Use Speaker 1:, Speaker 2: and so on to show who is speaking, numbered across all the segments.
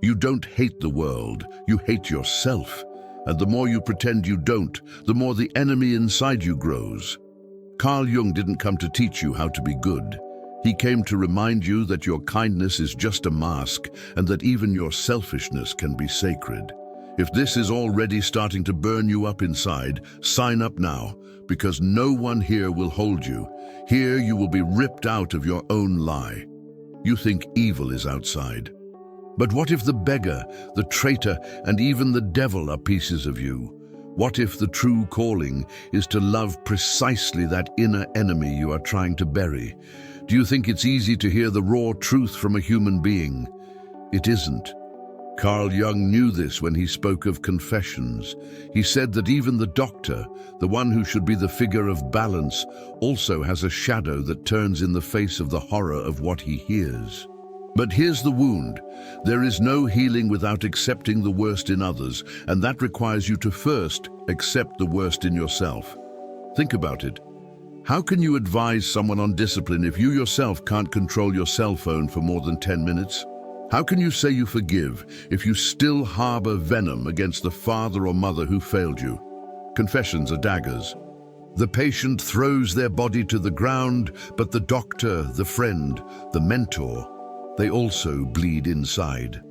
Speaker 1: You don't hate the world, you hate yourself. And the more you pretend you don't, the more the enemy inside you grows. Carl Jung didn't come to teach you how to be good. He came to remind you that your kindness is just a mask and that even your selfishness can be sacred. If this is already starting to burn you up inside, sign up now, because no one here will hold you. Here you will be ripped out of your own lie. You think evil is outside. But what if the beggar, the traitor, and even the devil are pieces of you? What if the true calling is to love precisely that inner enemy you are trying to bury? Do you think it's easy to hear the raw truth from a human being? It isn't. Carl Jung knew this when he spoke of confessions. He said that even the doctor, the one who should be the figure of balance, also has a shadow that turns in the face of the horror of what he hears. But here's the wound. There is no healing without accepting the worst in others, and that requires you to first accept the worst in yourself. Think about it. How can you advise someone on discipline if you yourself can't control your cell phone for more than 10 minutes? How can you say you forgive if you still harbor venom against the father or mother who failed you? Confessions are daggers. The patient throws their body to the ground, but the doctor, the friend, the mentor, they also bleed inside.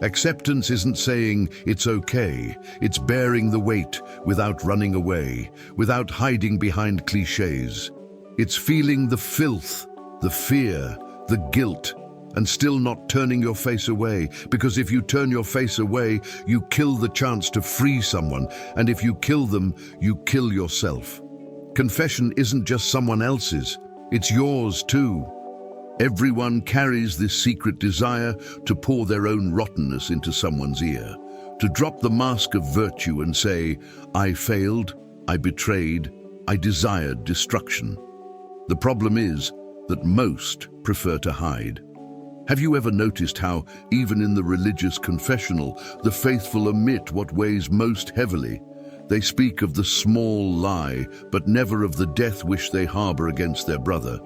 Speaker 1: Acceptance isn't saying it's okay, it's bearing the weight without running away, without hiding behind cliches. It's feeling the filth, the fear, the guilt, and still not turning your face away, because if you turn your face away, you kill the chance to free someone, and if you kill them, you kill yourself. Confession isn't just someone else's, it's yours too. Everyone carries this secret desire to pour their own rottenness into someone's ear, to drop the mask of virtue and say, I failed, I betrayed, I desired destruction. The problem is that most prefer to hide. Have you ever noticed how, even in the religious confessional, the faithful omit what weighs most heavily? They speak of the small lie, but never of the death wish they harbor against their brother.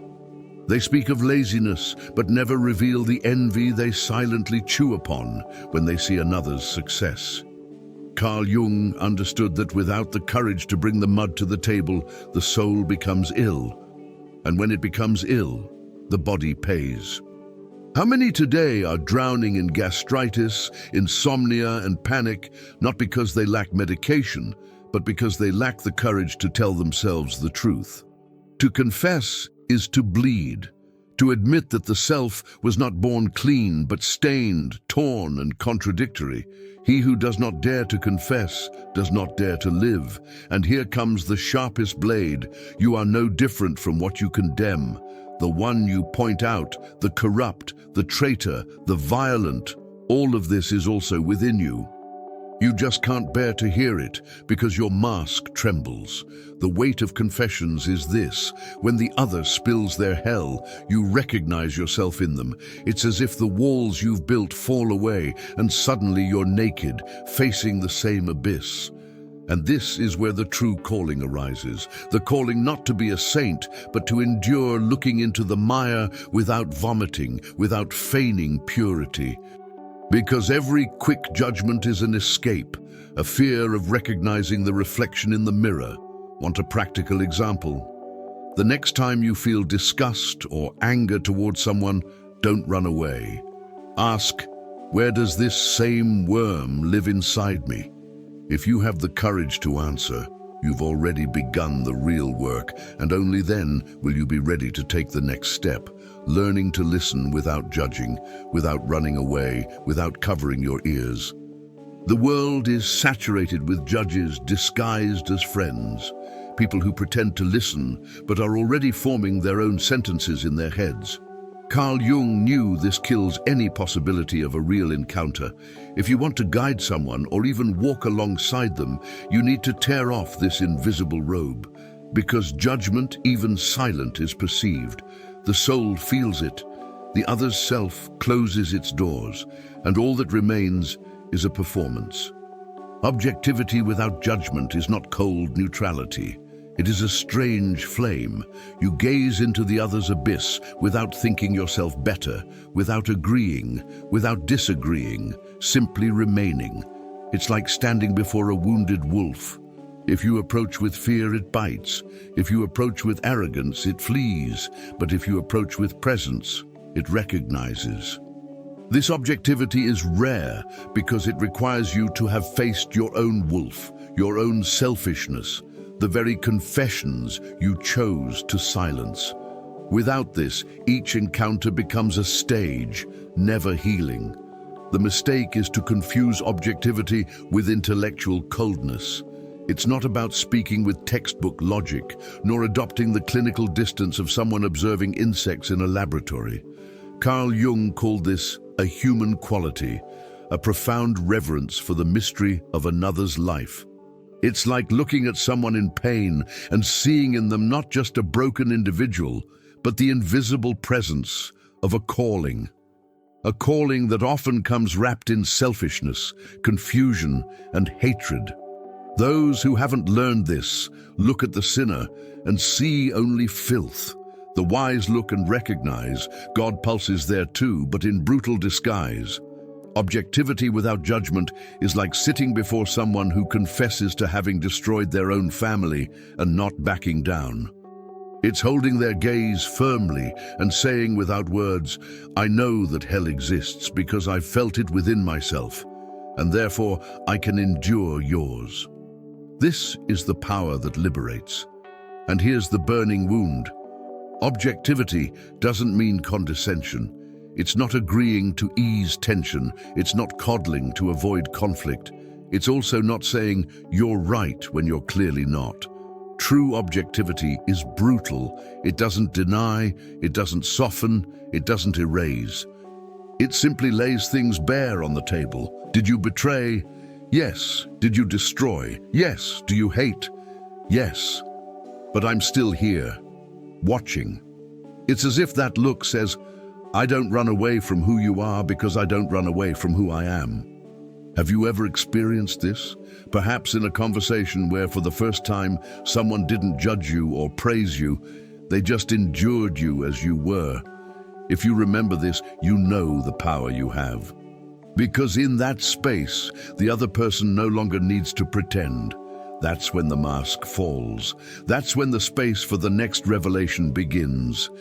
Speaker 1: They speak of laziness, but never reveal the envy they silently chew upon when they see another's success. Carl Jung understood that without the courage to bring the mud to the table, the soul becomes ill. And when it becomes ill, the body pays. How many today are drowning in gastritis, insomnia, and panic, not because they lack medication, but because they lack the courage to tell themselves the truth? To confess is to bleed, to admit that the self was not born clean, but stained, torn, and contradictory. He who does not dare to confess does not dare to live. And here comes the sharpest blade. You are no different from what you condemn. The one you point out, the corrupt, the traitor, the violent, all of this is also within you. You just can't bear to hear it because your mask trembles. The weight of confessions is this: when the other spills their hell, you recognize yourself in them. It's as if the walls you've built fall away and suddenly you're naked, facing the same abyss. And this is where the true calling arises. The calling not to be a saint, but to endure looking into the mire without vomiting, without feigning purity. Because every quick judgment is an escape, a fear of recognizing the reflection in the mirror. Want a practical example? The next time you feel disgust or anger towards someone, don't run away. Ask, where does this same worm live inside me? If you have the courage to answer, you've already begun the real work, and only then will you be ready to take the next step, learning to listen without judging, without running away, without covering your ears. The world is saturated with judges disguised as friends, people who pretend to listen but are already forming their own sentences in their heads. Carl Jung knew this kills any possibility of a real encounter. If you want to guide someone or even walk alongside them, you need to tear off this invisible robe. Because judgment, even silent, is perceived. The soul feels it. The other's self closes its doors, and all that remains is a performance. Objectivity without judgment is not cold neutrality. It is a strange flame. You gaze into the other's abyss without thinking yourself better, without agreeing, without disagreeing, simply remaining. It's like standing before a wounded wolf. If you approach with fear, it bites. If you approach with arrogance, it flees. But if you approach with presence, it recognizes. This objectivity is rare because it requires you to have faced your own wolf, your own selfishness, the very confessions you chose to silence. Without this, each encounter becomes a stage, never healing. The mistake is to confuse objectivity with intellectual coldness. It's not about speaking with textbook logic, nor adopting the clinical distance of someone observing insects in a laboratory. Carl Jung called this a human quality, a profound reverence for the mystery of another's life. It's like looking at someone in pain and seeing in them not just a broken individual, but the invisible presence of a calling. A calling that often comes wrapped in selfishness, confusion, and hatred. Those who haven't learned this look at the sinner and see only filth. The wise look and recognize God pulses there too, but in brutal disguise. Objectivity without judgment is like sitting before someone who confesses to having destroyed their own family and not backing down. It's holding their gaze firmly and saying without words, "I know that hell exists because I've felt it within myself, and therefore I can endure yours." This is the power that liberates. And here's the burning wound. Objectivity doesn't mean condescension. It's not agreeing to ease tension. It's not coddling to avoid conflict. It's also not saying you're right when you're clearly not. True objectivity is brutal. It doesn't deny, it doesn't soften, it doesn't erase. It simply lays things bare on the table. Did you betray? Yes. Did you destroy? Yes. Do you hate? Yes. But I'm still here, watching. It's as if that look says, I don't run away from who you are because I don't run away from who I am. Have you ever experienced this? Perhaps in a conversation where for the first time someone didn't judge you or praise you, they just endured you as you were. If you remember this, you know the power you have. Because in that space, the other person no longer needs to pretend. That's when the mask falls. That's when the space for the next revelation begins.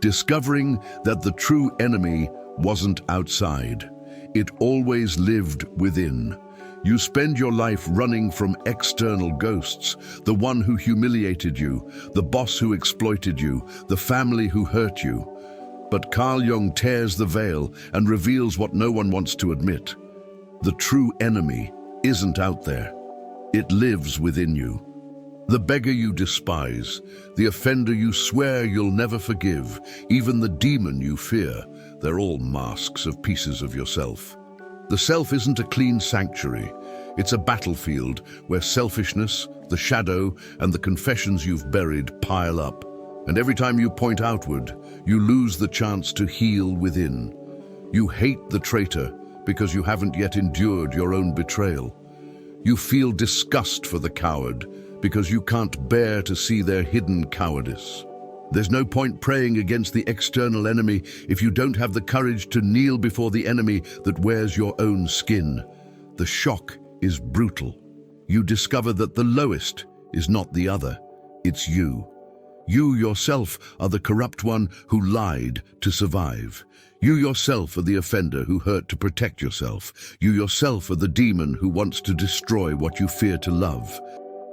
Speaker 1: Discovering that the true enemy wasn't outside. It always lived within. You spend your life running from external ghosts, the one who humiliated you, the boss who exploited you, the family who hurt you. But Carl Jung tears the veil and reveals what no one wants to admit. The true enemy isn't out there. It lives within you. The beggar you despise, the offender you swear you'll never forgive, even the demon you fear, they're all masks of pieces of yourself. The self isn't a clean sanctuary. It's a battlefield where selfishness, the shadow, and the confessions you've buried pile up. And every time you point outward, you lose the chance to heal within. You hate the traitor because you haven't yet endured your own betrayal. You feel disgust for the coward because you can't bear to see their hidden cowardice. There's no point praying against the external enemy if you don't have the courage to kneel before the enemy that wears your own skin. The shock is brutal. You discover that the lowest is not the other, it's you. You yourself are the corrupt one who lied to survive. You yourself are the offender who hurt to protect yourself. You yourself are the demon who wants to destroy what you fear to love.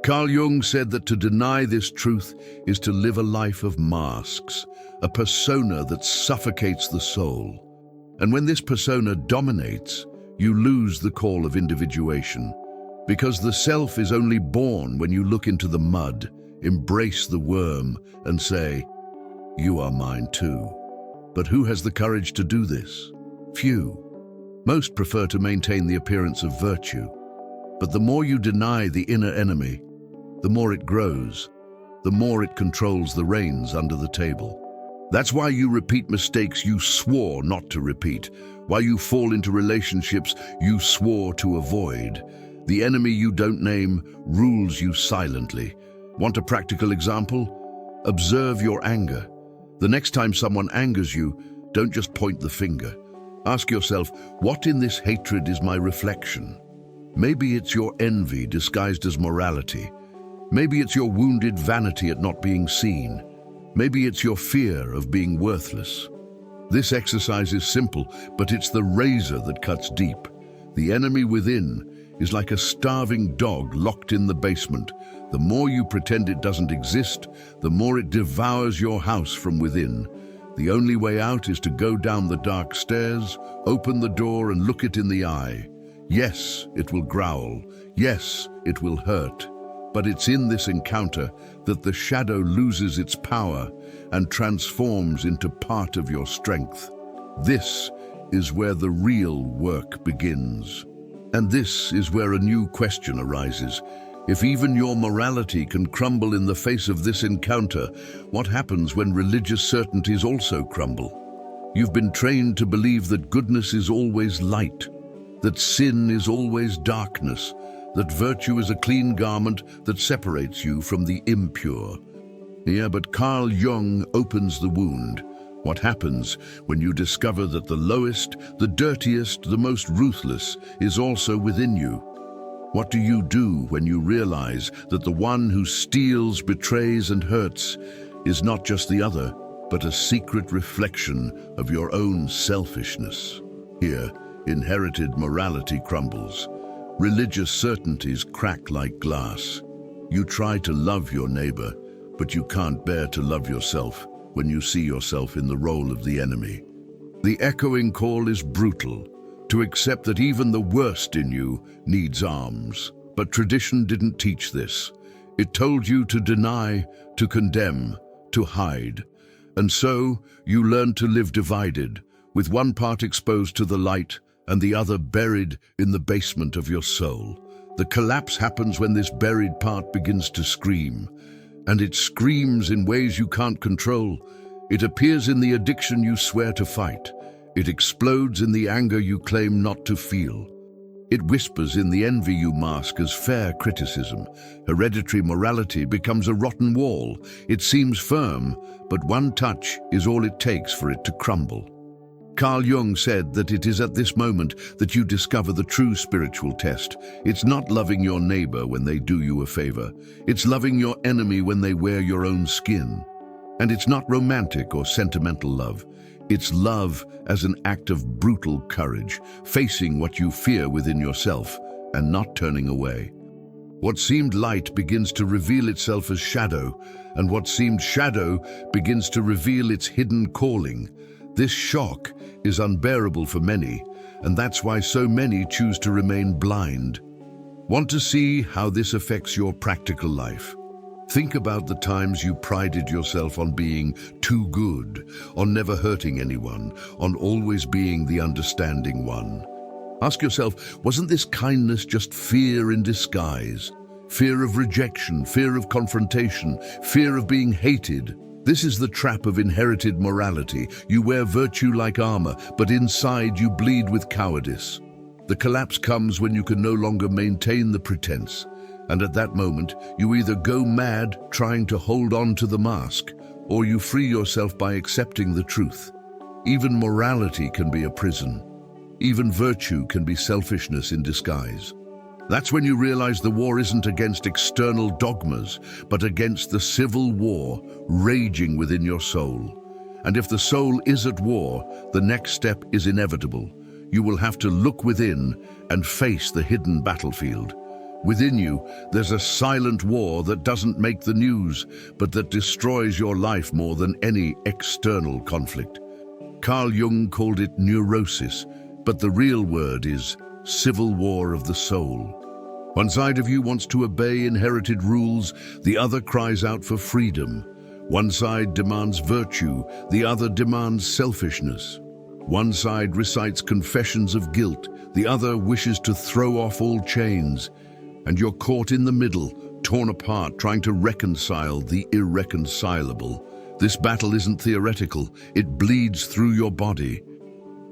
Speaker 1: Carl Jung said that to deny this truth is to live a life of masks, a persona that suffocates the soul. And when this persona dominates, you lose the call of individuation. Because the self is only born when you look into the mud, embrace the worm, and say, "You are mine too." But who has the courage to do this? Few. Most prefer to maintain the appearance of virtue. But the more you deny the inner enemy, the more it grows, the more it controls the reins under the table. That's why you repeat mistakes you swore not to repeat, why you fall into relationships you swore to avoid. The enemy you don't name rules you silently. Want a practical example? Observe your anger. The next time someone angers you, don't just point the finger. Ask yourself, what in this hatred is my reflection? Maybe it's your envy disguised as morality. Maybe it's your wounded vanity at not being seen. Maybe it's your fear of being worthless. This exercise is simple, but it's the razor that cuts deep. The enemy within is like a starving dog locked in the basement. The more you pretend it doesn't exist, the more it devours your house from within. The only way out is to go down the dark stairs, open the door and look it in the eye. Yes, it will growl. Yes, it will hurt. But it's in this encounter that the shadow loses its power and transforms into part of your strength. This is where the real work begins. And this is where a new question arises. If even your morality can crumble in the face of this encounter, what happens when religious certainties also crumble? You've been trained to believe that goodness is always light, that sin is always darkness, that virtue is a clean garment that separates you from the impure. Yeah, but Carl Jung opens the wound. What happens when you discover that the lowest, the dirtiest, the most ruthless is also within you? What do you do when you realize that the one who steals, betrays, and hurts is not just the other, but a secret reflection of your own selfishness? Here, inherited morality crumbles. Religious certainties crack like glass. You try to love your neighbor, but you can't bear to love yourself when you see yourself in the role of the enemy. The echoing call is brutal, to accept that even the worst in you needs arms. But tradition didn't teach this. It told you to deny, to condemn, to hide. And so you learned to live divided, with one part exposed to the light and the other buried in the basement of your soul. The collapse happens when this buried part begins to scream. And it screams in ways you can't control. It appears in the addiction you swear to fight. It explodes in the anger you claim not to feel. It whispers in the envy you mask as fair criticism. Hereditary morality becomes a rotten wall. It seems firm, but one touch is all it takes for it to crumble. Carl Jung said that it is at this moment that you discover the true spiritual test. It's not loving your neighbor when they do you a favor. It's loving your enemy when they wear your own skin. And it's not romantic or sentimental love. It's love as an act of brutal courage, facing what you fear within yourself and not turning away. What seemed light begins to reveal itself as shadow, and what seemed shadow begins to reveal its hidden calling. This shock is unbearable for many, and that's why so many choose to remain blind. Want to see how this affects your practical life? Think about the times you prided yourself on being too good, on never hurting anyone, on always being the understanding one. Ask yourself, wasn't this kindness just fear in disguise? Fear of rejection, fear of confrontation, fear of being hated. This is the trap of inherited morality. You wear virtue like armor, but inside you bleed with cowardice. The collapse comes when you can no longer maintain the pretense. And at that moment, you either go mad trying to hold on to the mask, or you free yourself by accepting the truth. Even morality can be a prison. Even virtue can be selfishness in disguise. That's when you realize the war isn't against external dogmas, but against the civil war raging within your soul. And if the soul is at war, the next step is inevitable. You will have to look within and face the hidden battlefield. Within you, there's a silent war that doesn't make the news, but that destroys your life more than any external conflict. Carl Jung called it neurosis, but the real word is civil war of the soul. One side of you wants to obey inherited rules, the other cries out for freedom. One side demands virtue, the other demands selfishness. One side recites confessions of guilt, the other wishes to throw off all chains. And you're caught in the middle, torn apart, trying to reconcile the irreconcilable. This battle isn't theoretical, it bleeds through your body.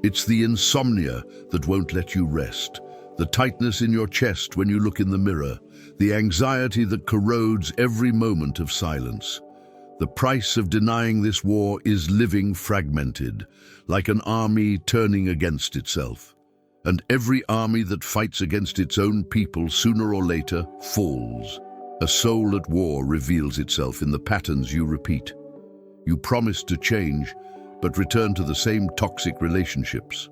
Speaker 1: It's the insomnia that won't let you rest, the tightness in your chest when you look in the mirror, the anxiety that corrodes every moment of silence. The price of denying this war is living fragmented, like an army turning against itself. And every army that fights against its own people sooner or later falls. A soul at war reveals itself in the patterns you repeat. You promise to change, but return to the same toxic relationships.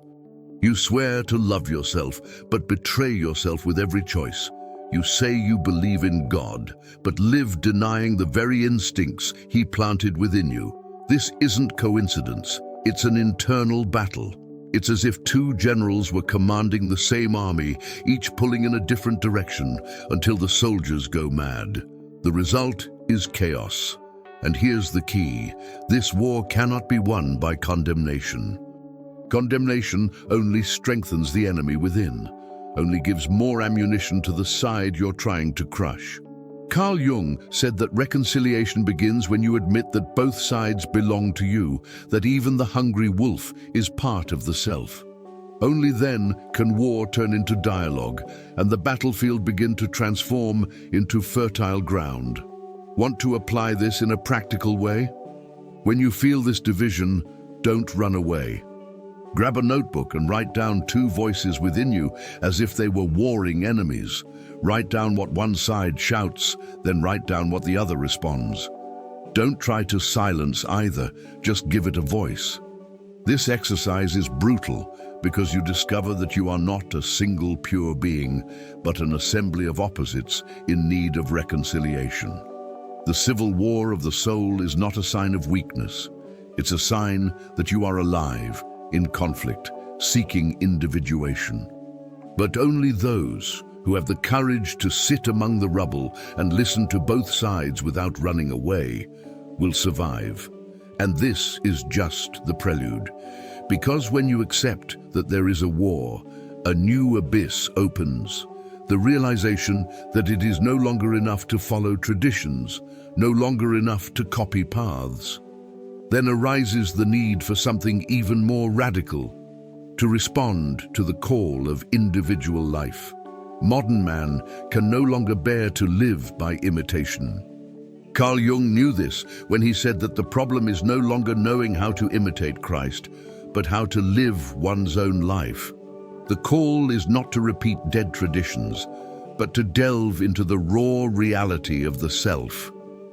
Speaker 1: You swear to love yourself, but betray yourself with every choice. You say you believe in God, but live denying the very instincts He planted within you. This isn't coincidence. It's an internal battle. It's as if two generals were commanding the same army, each pulling in a different direction until the soldiers go mad. The result is chaos. And here's the key: this war cannot be won by condemnation. Condemnation only strengthens the enemy within, only gives more ammunition to the side you're trying to crush. Carl Jung said that reconciliation begins when you admit that both sides belong to you, that even the hungry wolf is part of the self. Only then can war turn into dialogue and the battlefield begin to transform into fertile ground. Want to apply this in a practical way? When you feel this division, don't run away. Grab a notebook and write down two voices within you as if they were warring enemies. Write down what one side shouts, then write down what the other responds. Don't try to silence either, just give it a voice. This exercise is brutal because you discover that you are not a single pure being, but an assembly of opposites in need of reconciliation. The civil war of the soul is not a sign of weakness. It's a sign that you are alive, in conflict, seeking individuation. But only those who have the courage to sit among the rubble and listen to both sides without running away will survive. And this is just the prelude. Because when you accept that there is a war, a new abyss opens. The realization that it is no longer enough to follow traditions, no longer enough to copy paths. Then arises the need for something even more radical, to respond to the call of individual life. Modern man can no longer bear to live by imitation. Carl Jung knew this when he said that the problem is no longer knowing how to imitate Christ, but how to live one's own life. The call is not to repeat dead traditions, but to delve into the raw reality of the self.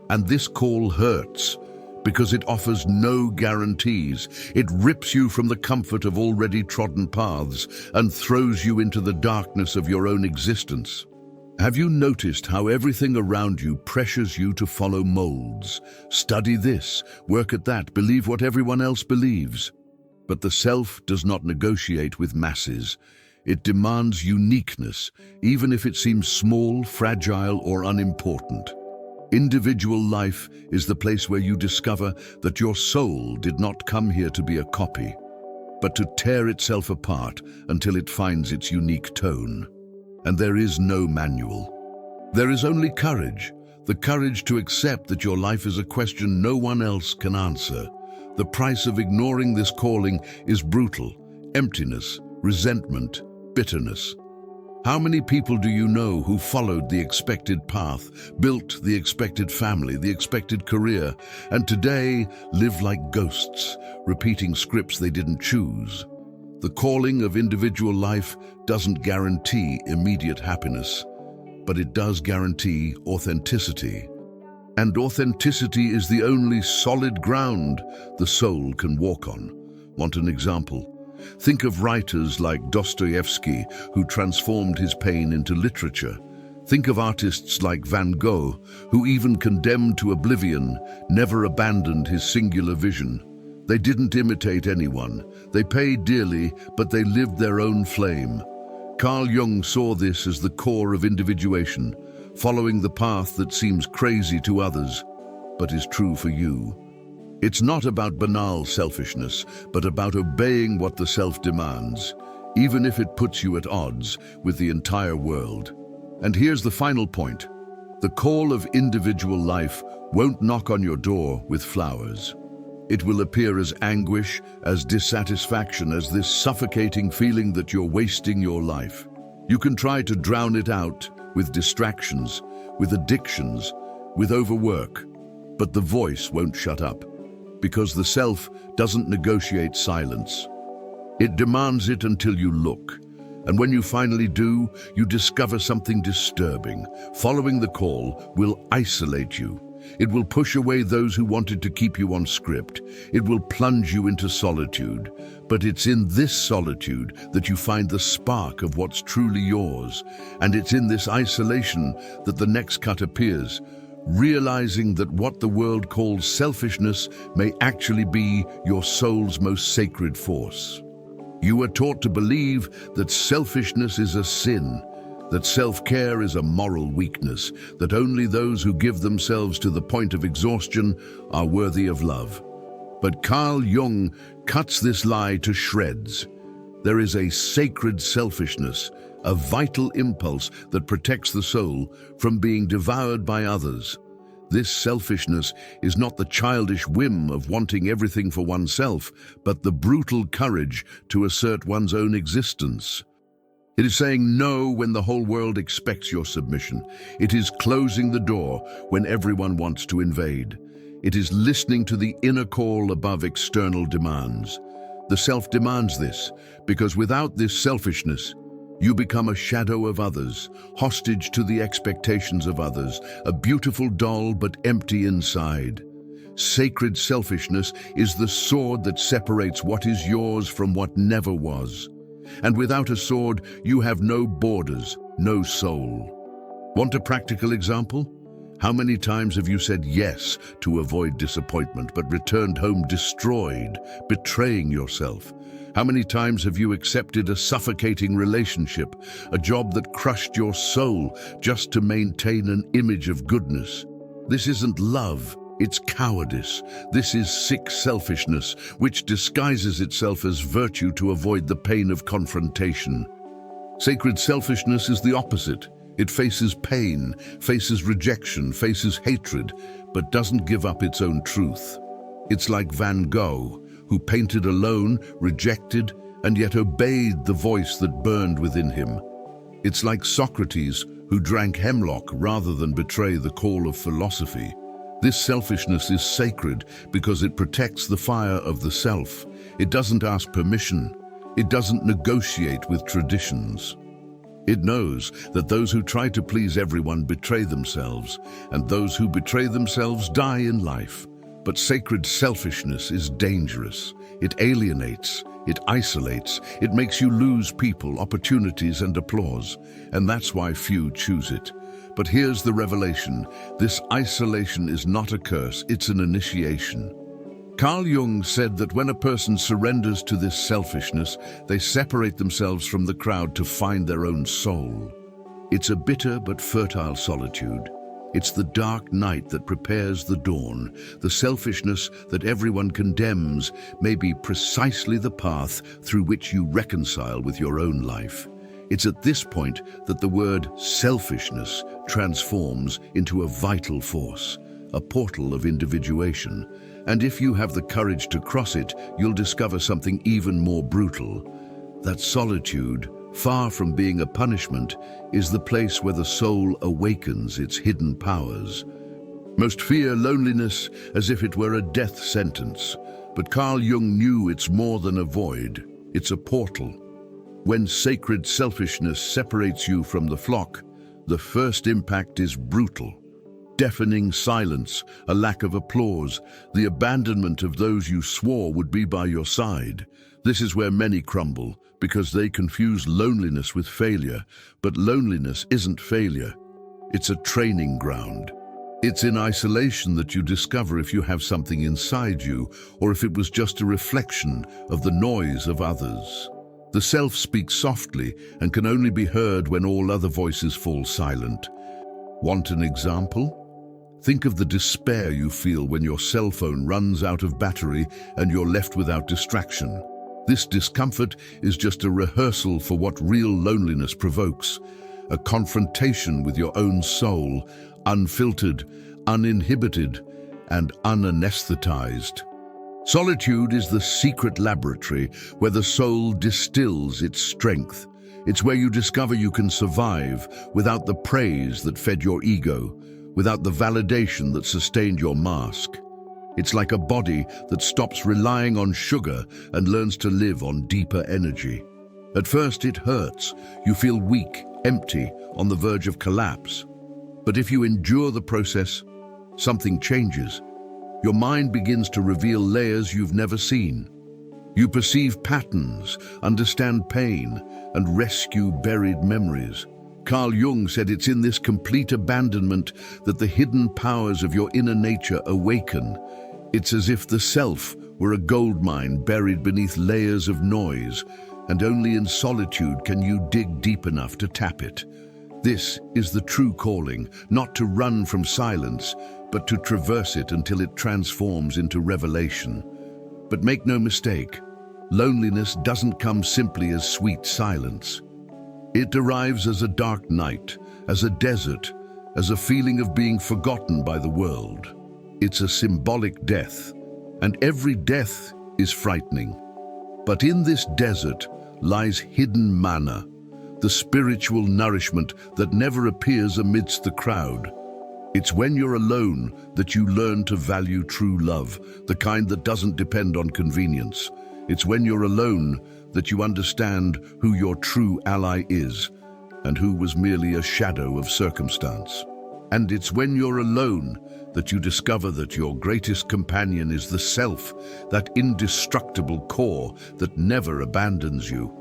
Speaker 1: And this call hurts, because it offers no guarantees. It rips you from the comfort of already trodden paths and throws you into the darkness of your own existence. Have you noticed how everything around you pressures you to follow molds? Study this, work at that, believe what everyone else believes. But the self does not negotiate with masses. It demands uniqueness, even if it seems small, fragile, or unimportant. Individual life is the place where you discover that your soul did not come here to be a copy, but to tear itself apart until it finds its unique tone. And there is no manual. There is only courage, the courage to accept that your life is a question no one else can answer. The price of ignoring this calling is brutal: emptiness, resentment, bitterness. How many people do you know who followed the expected path, built the expected family, the expected career, and today live like ghosts, repeating scripts they didn't choose? The calling of individual life doesn't guarantee immediate happiness, but it does guarantee authenticity. And authenticity is the only solid ground the soul can walk on. Want an example? Think of writers like Dostoevsky, who transformed his pain into literature. Think of artists like Van Gogh, who, even condemned to oblivion, never abandoned his singular vision. They didn't imitate anyone. They paid dearly, but they lived their own flame. Carl Jung saw this as the core of individuation, following the path that seems crazy to others, but is true for you. It's not about banal selfishness, but about obeying what the self demands, even if it puts you at odds with the entire world. And here's the final point. The call of individual life won't knock on your door with flowers. It will appear as anguish, as dissatisfaction, as this suffocating feeling that you're wasting your life. You can try to drown it out with distractions, with addictions, with overwork, but the voice won't shut up, because the self doesn't negotiate silence. It demands it until you look, and when you finally do, you discover something disturbing. Following the call will isolate you. It will push away those who wanted to keep you on script. It will plunge you into solitude. But it's in this solitude that you find the spark of what's truly yours. And it's in this isolation that the next cut appears, realizing that what the world calls selfishness may actually be your soul's most sacred force. You are taught to believe that selfishness is a sin, that self-care is a moral weakness, that only those who give themselves to the point of exhaustion are worthy of love. But Carl Jung cuts this lie to shreds. There is a sacred selfishness, a vital impulse that protects the soul from being devoured by others. This selfishness is not the childish whim of wanting everything for oneself, but the brutal courage to assert one's own existence. It is saying no when the whole world expects your submission. It is closing the door when everyone wants to invade. It is listening to the inner call above external demands. The self demands this, because without this selfishness, you become a shadow of others, hostage to the expectations of others, a beautiful doll but empty inside. Sacred selfishness is the sword that separates what is yours from what never was. And without a sword, you have no borders, no soul. Want a practical example? How many times have you said yes to avoid disappointment, but returned home destroyed, betraying yourself? How many times have you accepted a suffocating relationship, a job that crushed your soul, just to maintain an image of goodness? This isn't love, it's cowardice. This is sick selfishness, which disguises itself as virtue to avoid the pain of confrontation. Sacred selfishness is the opposite. It faces pain, faces rejection, faces hatred, but doesn't give up its own truth. It's like Van Gogh, who painted alone, rejected, and yet obeyed the voice that burned within him. It's like Socrates, who drank hemlock rather than betray the call of philosophy. This selfishness is sacred because it protects the fire of the self. It doesn't ask permission. It doesn't negotiate with traditions. It knows that those who try to please everyone betray themselves, and those who betray themselves die in life. But sacred selfishness is dangerous. It alienates, it isolates, it makes you lose people, opportunities, and applause. And that's why few choose it. But here's the revelation. This isolation is not a curse, it's an initiation. Carl Jung said that when a person surrenders to this selfishness, they separate themselves from the crowd to find their own soul. It's a bitter but fertile solitude. It's the dark night that prepares the dawn. The selfishness that everyone condemns may be precisely the path through which you reconcile with your own life. It's at this point that the word selfishness transforms into a vital force, a portal of individuation. And if you have the courage to cross it, you'll discover something even more brutal. That solitude, far from being a punishment, is the place where the soul awakens its hidden powers. Most fear loneliness as if it were a death sentence, but Carl Jung knew it's more than a void, it's a portal. When sacred selfishness separates you from the flock, the first impact is brutal. Deafening silence, a lack of applause, the abandonment of those you swore would be by your side. This is where many crumble, because they confuse loneliness with failure. But loneliness isn't failure. It's a training ground. It's in isolation that you discover if you have something inside you, or if it was just a reflection of the noise of others. The self speaks softly and can only be heard when all other voices fall silent. Want an example? Think of the despair you feel when your cell phone runs out of battery and you're left without distraction. This discomfort is just a rehearsal for what real loneliness provokes, a confrontation with your own soul, unfiltered, uninhibited, and unanesthetized. Solitude is the secret laboratory where the soul distills its strength. It's where you discover you can survive without the praise that fed your ego, without the validation that sustained your mask. It's like a body that stops relying on sugar and learns to live on deeper energy. At first it hurts. You feel weak, empty, on the verge of collapse. But if you endure the process, something changes. Your mind begins to reveal layers you've never seen. You perceive patterns, understand pain, and rescue buried memories. Carl Jung said it's in this complete abandonment that the hidden powers of your inner nature awaken. It's as if the self were a gold mine buried beneath layers of noise, and only in solitude can you dig deep enough to tap it. This is the true calling, not to run from silence, but to traverse it until it transforms into revelation. But make no mistake, loneliness doesn't come simply as sweet silence. It arrives as a dark night, as a desert, as a feeling of being forgotten by the world. It's a symbolic death, and every death is frightening. But in this desert lies hidden manna, the spiritual nourishment that never appears amidst the crowd. It's when you're alone that you learn to value true love, the kind that doesn't depend on convenience. It's when you're alone that you understand who your true ally is and who was merely a shadow of circumstance. And it's when you're alone that you discover that your greatest companion is the self, that indestructible core that never abandons you.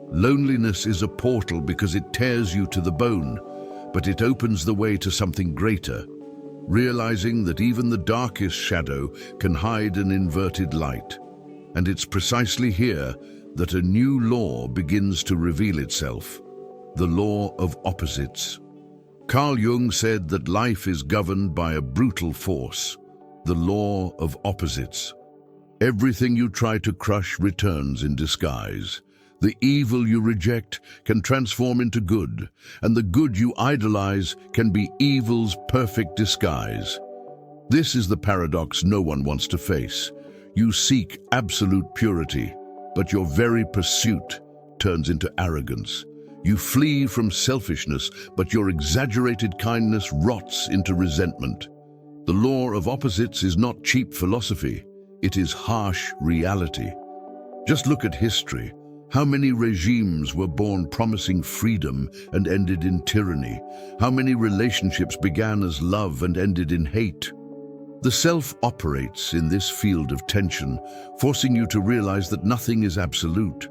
Speaker 1: Loneliness is a portal because it tears you to the bone, but it opens the way to something greater, realizing that even the darkest shadow can hide an inverted light. And it's precisely here that a new law begins to reveal itself, the law of opposites. Carl Jung said that life is governed by a brutal force, the law of opposites. Everything you try to crush returns in disguise. The evil you reject can transform into good, and the good you idolize can be evil's perfect disguise. This is the paradox no one wants to face. You seek absolute purity, but your very pursuit turns into arrogance. You flee from selfishness, but your exaggerated kindness rots into resentment. The law of opposites is not cheap philosophy, it is harsh reality. Just look at history. How many regimes were born promising freedom and ended in tyranny? How many relationships began as love and ended in hate? The self operates in this field of tension, forcing you to realize that nothing is absolute.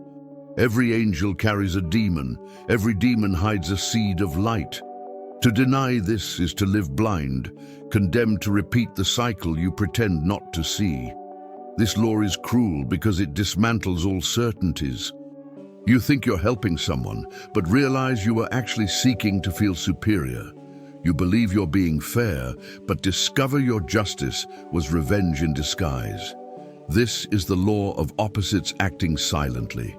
Speaker 1: Every angel carries a demon. Every demon hides a seed of light. To deny this is to live blind, condemned to repeat the cycle you pretend not to see. This law is cruel because it dismantles all certainties. You think you're helping someone, but realize you are actually seeking to feel superior. You believe you're being fair, but discover your justice was revenge in disguise. This is the law of opposites acting silently.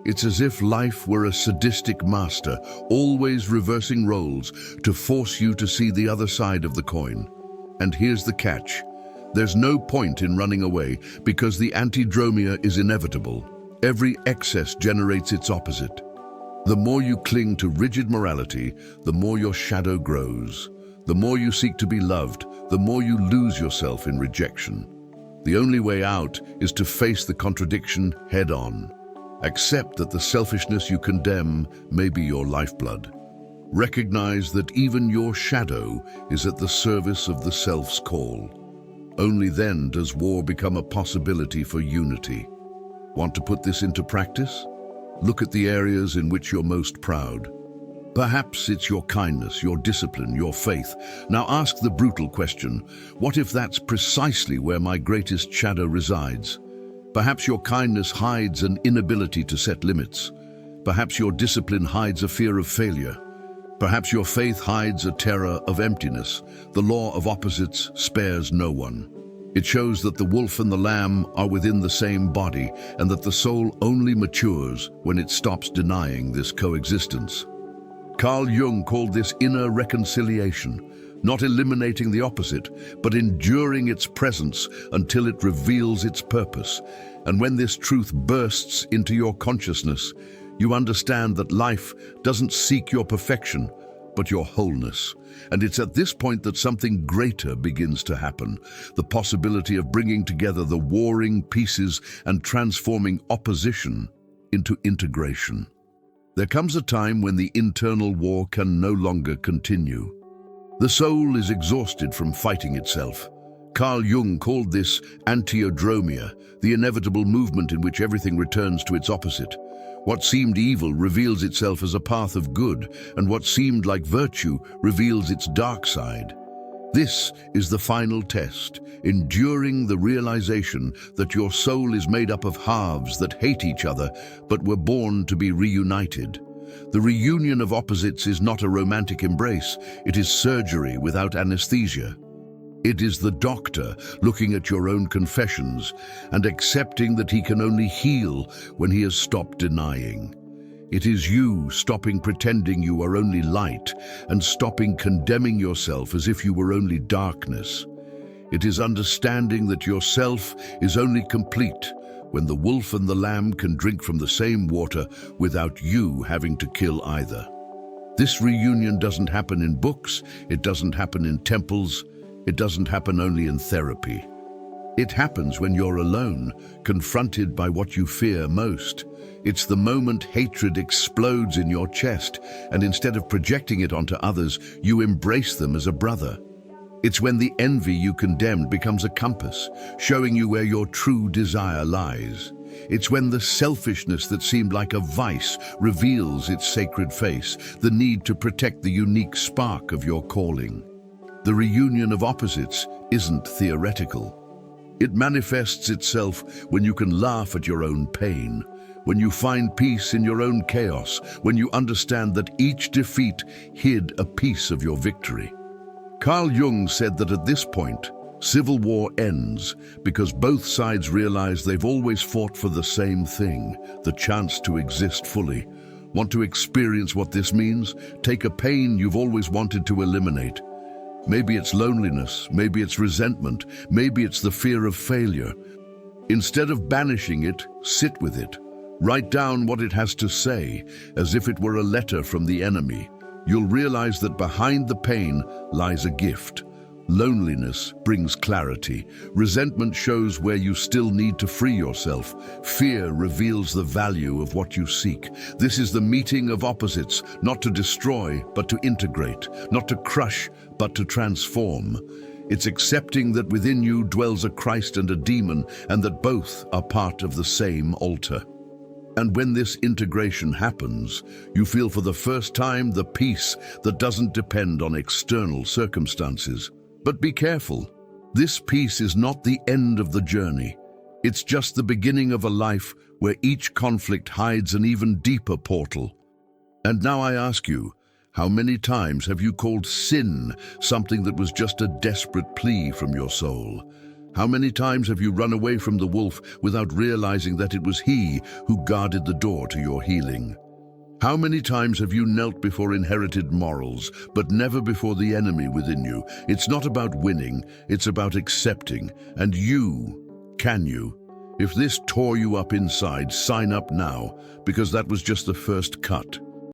Speaker 1: It's as if life were a sadistic master, always reversing roles to force you to see the other side of the coin. And here's the catch. There's no point in running away because the antidromia is inevitable. Every excess generates its opposite. The more you cling to rigid morality, the more your shadow grows. The more you seek to be loved, the more you lose yourself in rejection. The only way out is to face the contradiction head on. Accept that the selfishness you condemn may be your lifeblood. Recognize that even your shadow is at the service of the self's call. Only then does war become a possibility for unity. Want to put this into practice? Look at the areas in which you're most proud. Perhaps it's your kindness, your discipline, your faith. Now ask the brutal question, what if that's precisely where my greatest shadow resides? Perhaps your kindness hides an inability to set limits. Perhaps your discipline hides a fear of failure. Perhaps your faith hides a terror of emptiness. The law of opposites spares no one. It shows that the wolf and the lamb are within the same body, and that the soul only matures when it stops denying this coexistence. Carl Jung called this inner reconciliation, not eliminating the opposite, but enduring its presence until it reveals its purpose. And when this truth bursts into your consciousness, You understand that life doesn't seek your perfection, but your wholeness. And it's at this point that something greater begins to happen, the possibility of bringing together the warring pieces and transforming opposition into integration. There comes a time when the internal war can no longer continue. The soul is exhausted from fighting itself. Carl Jung called this antiodromia, the inevitable movement in which everything returns to its opposite. What seemed evil reveals itself as a path of good, and what seemed like virtue reveals its dark side. This is the final test, enduring the realization that your soul is made up of halves that hate each other but were born to be reunited. The reunion of opposites is not a romantic embrace, it is surgery without anesthesia. It is the doctor looking at your own confessions and accepting that he can only heal when he has stopped denying. It is you stopping pretending you are only light and stopping condemning yourself as if you were only darkness. It is understanding that yourself is only complete when the wolf and the lamb can drink from the same water without you having to kill either. This reunion doesn't happen in books, it doesn't happen in temples, it doesn't happen only in therapy. It happens when you're alone, confronted by what you fear most. It's the moment hatred explodes in your chest, and instead of projecting it onto others, you embrace them as a brother. It's when the envy you condemned becomes a compass, showing you where your true desire lies. It's when the selfishness that seemed like a vice reveals its sacred face, the need to protect the unique spark of your calling. The reunion of opposites isn't theoretical. It manifests itself when you can laugh at your own pain, when you find peace in your own chaos, when you understand that each defeat hid a piece of your victory. Carl Jung said that at this point, civil war ends because both sides realize they've always fought for the same thing, the chance to exist fully. Want to experience what this means? Take a pain you've always wanted to eliminate. Maybe it's loneliness, maybe it's resentment, maybe it's the fear of failure. Instead of banishing it, sit with it. Write down what it has to say, as if it were a letter from the enemy. You'll realize that behind the pain lies a gift. Loneliness brings clarity. Resentment shows where you still need to free yourself. Fear reveals the value of what you seek. This is the meeting of opposites, not to destroy, but to integrate, not to crush, but to transform. It's accepting that within you dwells a Christ and a demon, and that both are part of the same altar. And when this integration happens, you feel for the first time the peace that doesn't depend on external circumstances. But be careful. This peace is not the end of the journey. It's just the beginning of a life where each conflict hides an even deeper portal. And now I ask you, how many times have you called sin something that was just a desperate plea from your soul? How many times have you run away from the wolf without realizing that it was he who guarded the door to your healing? How many times have you knelt before inherited morals, but never before the enemy within you? It's not about winning, it's about accepting. And can you? If this tore you up inside, sign up now, because that was just the first cut.